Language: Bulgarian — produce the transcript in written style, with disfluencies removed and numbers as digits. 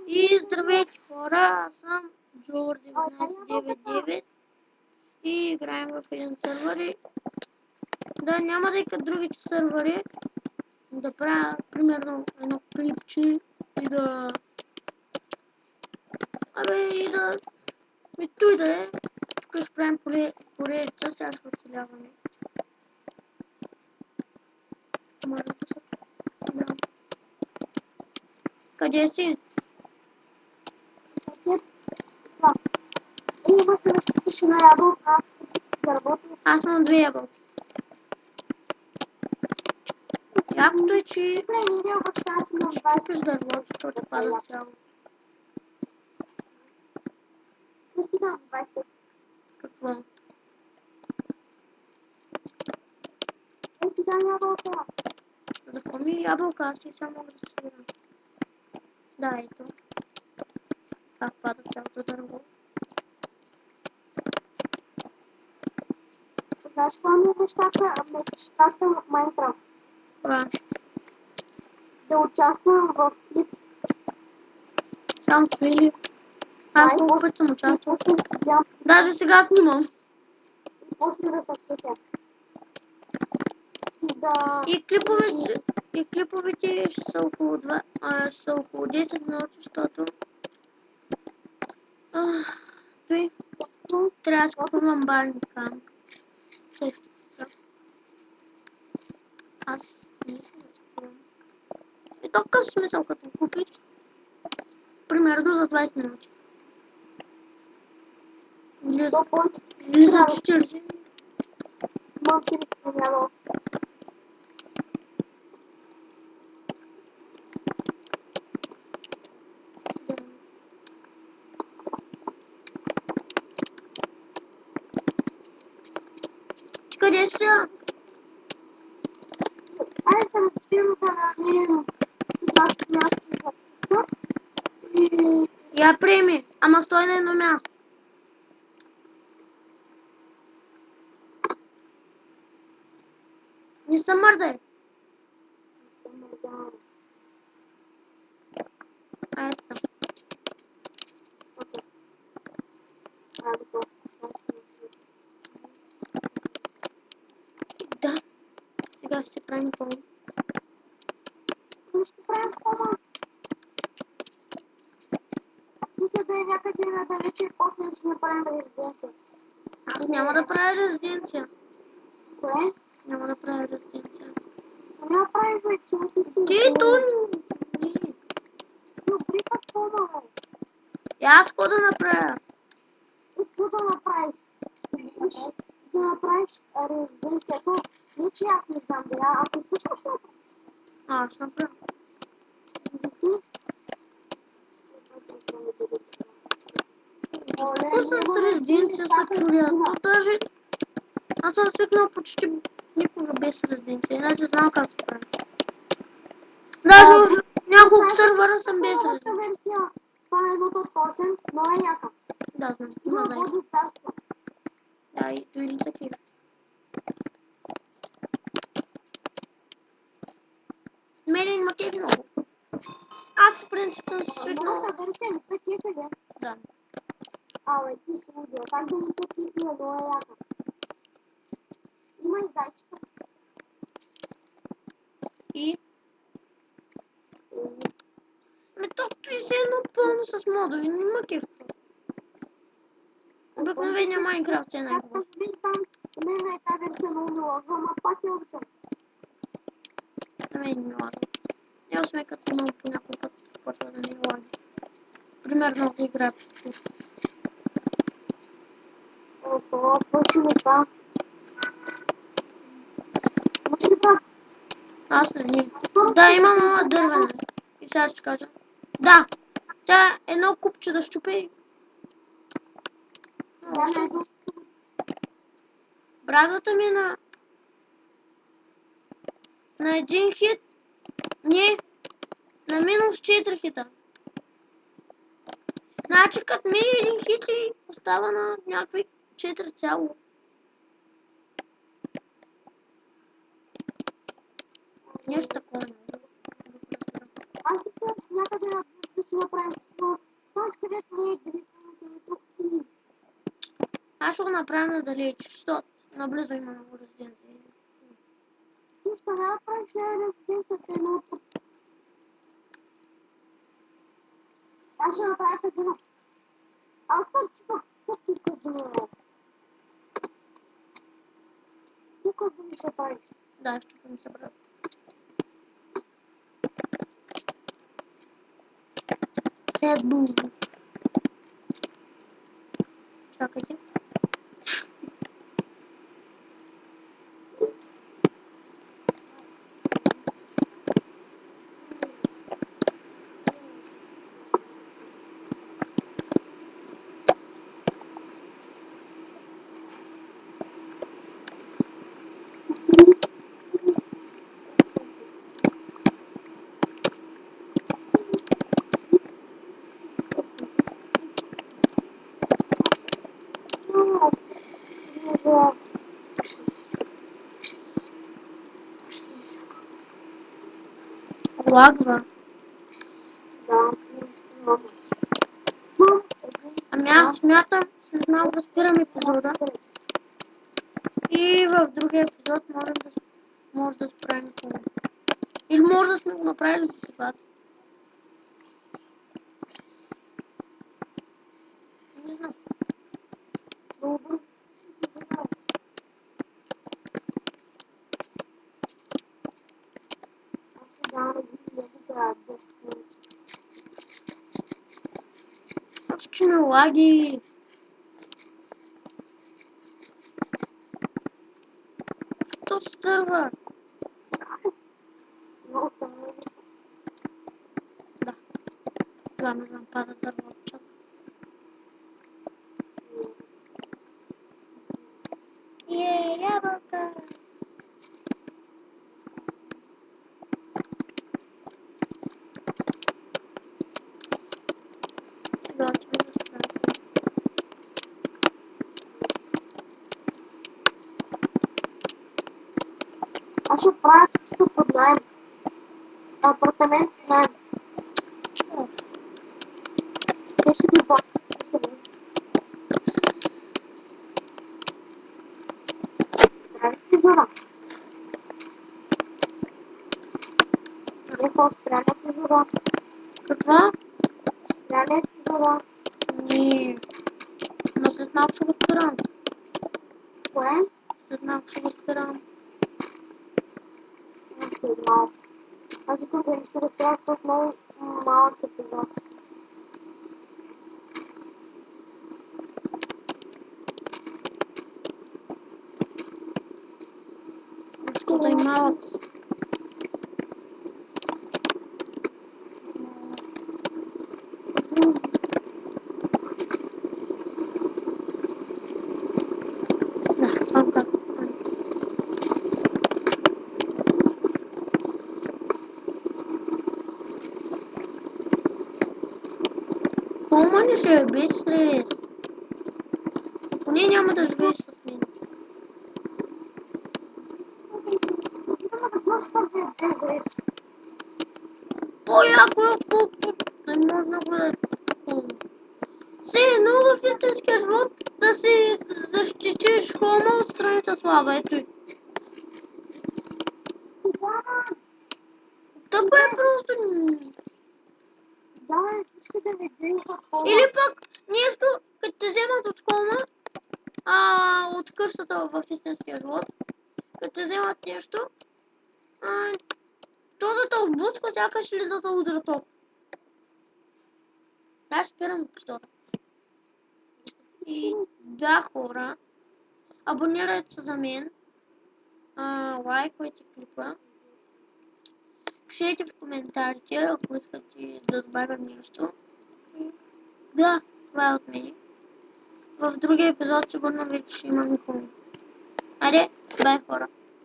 И здравейте хора, аз съм Джор1999 и играем в един сървър. Да, няма да и като другите сървъри да правя примерно едно клипче и да... И той да е. Тук ще правим поредица, сега ще оцеляваме. Може да се... Да. Къде си? Аз имам 2 ябълки. Якото е, че... Чукаш да е лодо, защото пада цяло. Какво? За какво ми ябълка? Аз и само мога да се свирам. Да, ето. Как пада цялото дърво. Знаеш какво ми е мечтата в Майнкрафт? Да участвам в клип. Само твили. Аз колко път съм участвал. Даже сега снимам. И после да се цепя. И клиповете ще са около 10 минути, защото... Той трябва да си купувам бален камп. Също са. Аз не искам да си купувам. И то какъв смисъл като купиш? Примерно за 20 минути. Или за 40. Малки няма. Къде са? Айде да успеем да намерим място за тук и... Я приеми, ама стой на едно място. Не се мърдай. Ето. Да. Сега ще правим пълно. Ще правим кома. Мисля да е някъде надалече и после ще направим резиденция. Аз няма да правя резиденция. Кое? Няма да правя резиденция. Няма прави за ти си. Ти то... Добри път кома, бе. И аз какво да направя? Какво да направиш? Да направиш резиденцията. Не, че аз не знам, бе, ако слушаш ли? Аз ще направя. Какво с резиденция се чуря? То даже... Аз съм свикнал почти никога без резиденция, иначе знам как се прави. Даже в няколко сървъра съм без резиденция. Това е 1.8, но е яка. Да, знам. Има Има води царство. Да, и или такива. Мене има кефи много. Аз в принцип съм свикнал. Моята версия не са кефи, бе. Да. Абе, ти си лудил. Как да не те кефи, но е яка. Има и зайчета. И? Токто и се едно пълно с модови, не има кеф. Обикновения Майнкрафт е най-хубаво. У мен е тази версия много мила, ама пак я обичам. На мен не лаги. Я сме като много по някой път почва да не лаги. Примерно да играя по чуки. Ето, свърши ли това? Свърши ли това? Аз не. Да, имам нова дървена. И сега ще кажа. Да! Тя едно купче да щупи. Брадата ми на един хит. Не. На минус 4 хита. Значи като мини един хит и остава на някакви 4 цяло. Нещо такова. Аз тук някъде на ще си направим. Но този където не е грипен, и Аз ще го направя надалеч, защото наблизо има много резиденции. ти ще не направиш резиденцията едно от... Аз ще направя казино. А тук казино. Тук казино ще правиш. Да, ще ми се брат. Еду. Чакайте. Лагва. Ами аз смятам, след малко да спирам епизода. И в другия епизод може да справим това. Или може да сме го направили до вас. Не знам. Аз че ме лаги. Що стърва? Да. Това не знам, пада дърво от чак. Ябълка! Да, отивам да справя. Аз ще правя всичко под найем. Апартамент под найем. Чо? Те ще ми платят. Здрави епизода. Не по-спряне епизода. Какво? Спряне епизода. Не. Но след малко ще го спирам. Кое? След малко ще го спирам. След малко. Аз викам да не ще разправя с много малък епизод. Защо да е малък? Да, сам как. Тома не ще е без стрес. Поне няма да живееш с мен. По-яко е отколкото не можна го да е. Все едно в истинския живот да си защитиш хома от страната слаба. Ето и. Тъпо е просто. Давай всички да ми действат хора. Или пък нещо, като те вземат от хома, от къщата в истинския живот, като те вземат нещо, то да те отблъсква, сякаш ли да те удра ток. Аз спирам епизода. И да, хора, абонирайте се за мен, лайквайте клипа, пишете в коментарите, ако искате да добавям нещо. И да, това е от мен. В другия епизод сигурно вече ще имам и хубаво. Айде, бай хора!